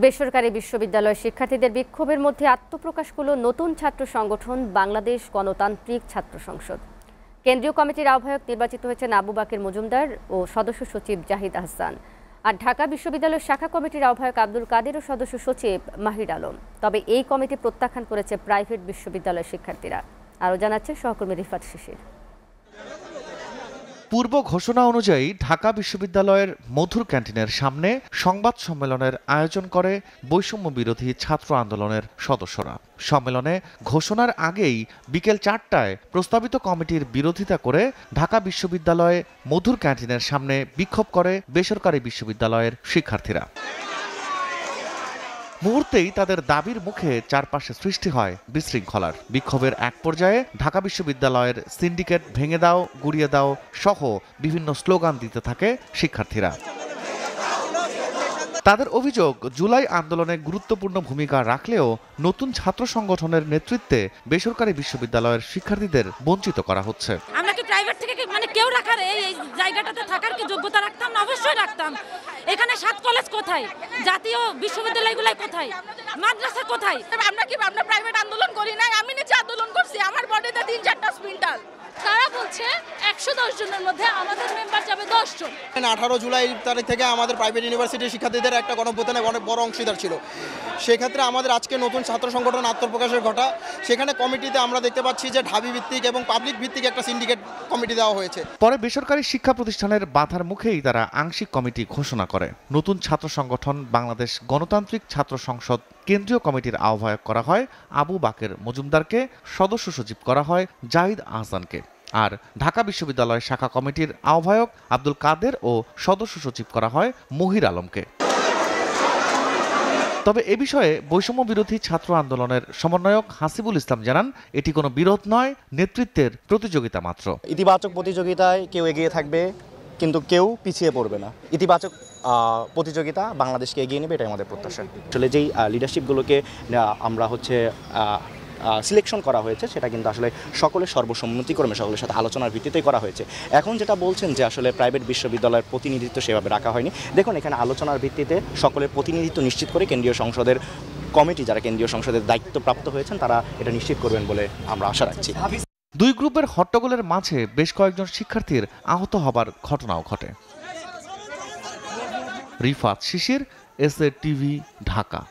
বেসরকারি বিশ্ববিদ্যালয়ের শিক্ষার্থীদের বিক্ষোভের মধ্যে আত্মপ্রকাশ করল নতুন ছাত্র সংগঠন বাংলাদেশ গণতান্ত্রিক ছাত্র সংসদ। কেন্দ্রীয় কমিটির আহ্বায়ক নির্বাচিত হয়েছেন আবু বাকের মজুমদার ও সদস্য সচিব জাহিদ আহসান। আর ঢাকা বিশ্ববিদ্যালয়ের শাখা কমিটির আহ্বায়ক আব্দুল কাদের ও সদস্য সচিব মাহির আলম। তবে এই কমিটি প্রত্যাখ্যান করেছে প্রাইভেট বিশ্ববিদ্যালয়ের শিক্ষার্থীরা। আরও জানাচ্ছে সহকর্মী রিফাত শিশির। পূর্ব ঘোষণা অনুযায়ী ঢাকা বিশ্ববিদ্যালয়ের মধুর ক্যান্টিনের সামনে সংবাদ সম্মেলনের আয়োজন করে বৈষম্য বিরোধী ছাত্র আন্দোলনের সদস্যরা। সম্মেলনে ঘোষণার আগেই বিকেল 4টায় প্রস্তাবিত কমিটির বিরোধিতা করে ঢাকা বিশ্ববিদ্যালয়ে মধুর ক্যান্টিনের সামনে বিক্ষোভ করে বেসরকারি বিশ্ববিদ্যালয়ের শিক্ষার্থীরা। মুহূর্তেই তাদের দাবির মুখে চারপাশে সৃষ্টি হয় বিশৃঙ্খলার। বিক্ষোভের এক পর্যায়ে ঢাকা বিশ্ববিদ্যালয়ের সিন্ডিকেট ভেঙে দাও, গুড়িয়ে দাও সহ বিভিন্ন স্লোগান দিতে থাকে শিক্ষার্থীরা। তাদের অভিযোগ, জুলাই আন্দোলনে গুরুত্বপূর্ণ ভূমিকা রাখলেও নতুন ছাত্র সংগঠনের নেতৃত্বে বেসরকারি বিশ্ববিদ্যালয়ের শিক্ষার্থীদের বঞ্চিত করা হচ্ছে। আমরা কি প্রাইভেট থেকে কেউ রাখার এই জায়গাটাতে থাকার কি যোগ্যতা রাখতাম না? অবশ্যই রাখতাম। এখানে 7 কলেজ কোথায়? জাতীয় বিশ্ববিদ্যালয়গুলো কোথায়? মাদ্রাসা কোথায়? আমরা প্রাইভেট আন্দোলন করি নাই। আমি নিজে আন্দোলন করছি। আমার বডিতে 3-4টা স্পিন্টাল। তারা বলছে 110 জনের মধ্যে আমাদের মেম্বার যাবে 10 জন। 18 জুলাই তারিখ থেকে আমাদের প্রাইভেট ইউনিভার্সিটির শিক্ষার্থীদের একটা গণঅভ্যুত্থানে অনেক বড় অংশীদার ছিল। সেক্ষেত্রে আমাদের আজকে নতুন ছাত্র সংগঠন আত্মপ্রকাশের ঘটা। সেখানে কমিটিতে আমরা দেখতে পাচ্ছি যে ঢাবি ভিত্তিক এবং পাবলিক ভিত্তিক একটা সিন্ডিকেট কমিটি দেওয়া হয়েছে। পরে বেসরকারি শিক্ষা প্রতিষ্ঠানের বাধার মুখেই তারা আংশিক কমিটি ঘোষণা করে। নতুন ছাত্র সংগঠন বাংলাদেশ গণতান্ত্রিক ছাত্র সংসদ কেন্দ্রীয় কমিটির আহ্বায়ক করা হয় আবু বাকের মজুমদারকে, সদস্য সচিব করা হয় জাহিদ আহসানকে। আর ঢাকা বিশ্ববিদ্যালয় শাখা কমিটির আহ্বায়ক আব্দুল কাদের ও সদস্য সচিব করা হয় মহির আলমকে। তবে এ বিষয়ে বৈষম্য বিরোধী ছাত্র আন্দোলনের সমন্বয়ক হাসিবুল ইসলাম জানান, এটি কোনো বিরোধ নয়, নেতৃত্বের প্রতিযোগিতা মাত্র। ইতিবাচক প্রতিযোগিতায় কেউ এগিয়ে থাকবে, কিন্তু কেউ পিছিয়ে পড়বে না। ইতিবাচক প্রতিযোগিতা বাংলাদেশকে এগিয়ে নেবে, এটাই আমাদের প্রত্যাশা। আসলে যেই লিডারশিপগুলোকে আমরা সিলেকশন করা হয়েছে, সেটা কিন্তু আসলে সকলের সর্বসম্মতিক্রমে সকলের সাথে আলোচনার ভিত্তিতেই করা হয়েছে। এখন যেটা বলছেন যে আসলে প্রাইভেট বিশ্ববিদ্যালয়ের প্রতিনিধিত্ব সেভাবে রাখা হয়নি, দেখুন এখানে আলোচনার ভিত্তিতে সকলের প্রতিনিধিত্ব নিশ্চিত করে কেন্দ্রীয় সংসদের কমিটি, যারা কেন্দ্রীয় সংসদের দায়িত্বপ্রাপ্ত হয়েছেন, তারা এটা নিশ্চিত করবেন বলে আমরা আশা রাখছি। দুই গ্রুপের হট্টগোলের মাঝে বেশ কয়েকজন শিক্ষার্থীর আহত হবার ঘটনাও ঘটে। রিফাত শিশির, এসএ টিভি, ঢাকা।